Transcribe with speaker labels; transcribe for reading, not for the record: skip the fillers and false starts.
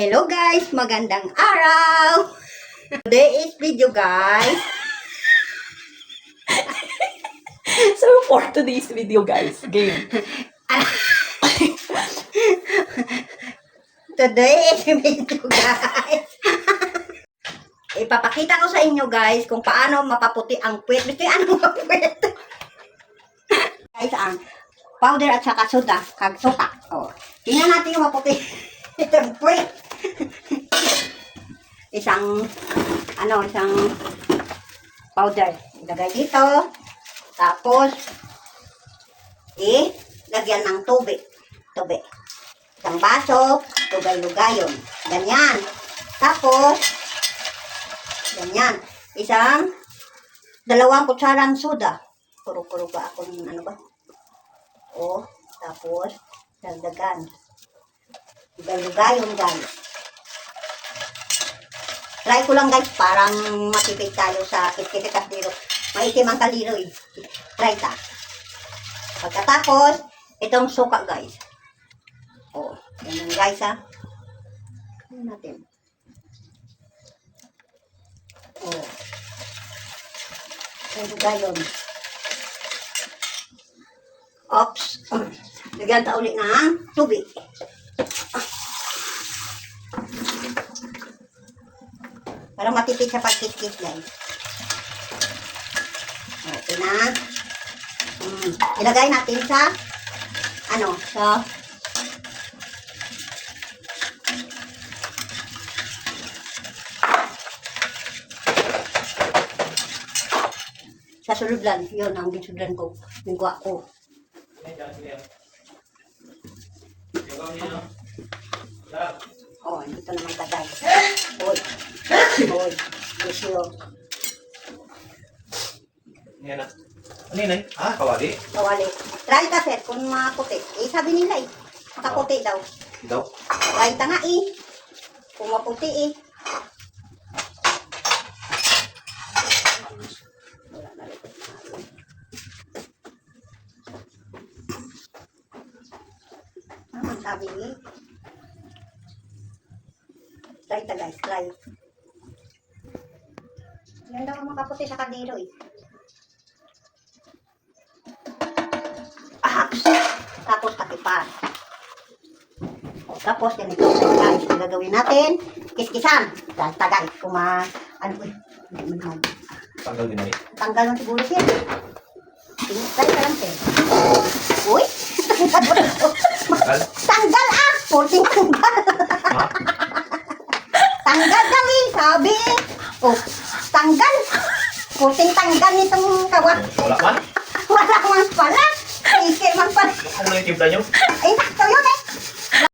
Speaker 1: Hello guys, magandang araw. Today is video guys.
Speaker 2: So for today's video guys, game.
Speaker 1: Today is video guys. Ipapakita ko sa inyo guys kung paano mapaputi ang puwet. Gusto yung ano mapuwet? Guys, ang powder at saka soda, kag suka. Oh. Tingnan natin yung maputi. Itong puwet. isang powder. Ilagay dito. Tapos, lagyan ng tubig. Isang baso, lugay-lugayon. Ganyan. Tapos, ganyan. Dalawang kutsarang soda. Puro-puro ba ako ng ano ba? O, tapos, dagdagan. Lugay-lugayon guys. Try ko lang guys, parang matipid tayo sa kit-kit dito. Maitim ang kaliro eh. Try ta. Pagkatapos, itong suka guys. O, ganyan guys ha. Ano natin? O. Lugay-lugayon. Oops. Lagyan ta ulit ng tubig. Para matipid sa pagkit-kit guys. Okay na. Ilagay natin sa sa suludlan. Yun ang ginsuldan ko. Yung kuha ko. Oh, dito naman tagay. Hoy. Isyo.
Speaker 3: Yan na. Ano yun eh? Kawali?
Speaker 1: Kawali. Try ka sir kung maputi. Sabi nila makaputi daw.
Speaker 3: Daw?
Speaker 1: Try ta nga kung maputi Wala na rin. Sabi Try ta guys, try. Yan daw ang makaputi sa kaldero Tapos katipan. Tapos ganito guys, gagawin natin kiskisan. Tagay,
Speaker 3: Tanggal din na eh.
Speaker 1: Tanggal lang siguro siya. Try ka lang siya. Uy!
Speaker 3: Tanggal?
Speaker 1: Tanggal Porting tanggal. Tanggal daw sabi Oh, tanggal. Porting tanggal nitong kawat.
Speaker 3: Wala man?
Speaker 1: Wala man pala. Ikir man pala.
Speaker 3: Kung na yung timpla nyo?
Speaker 1: Ay,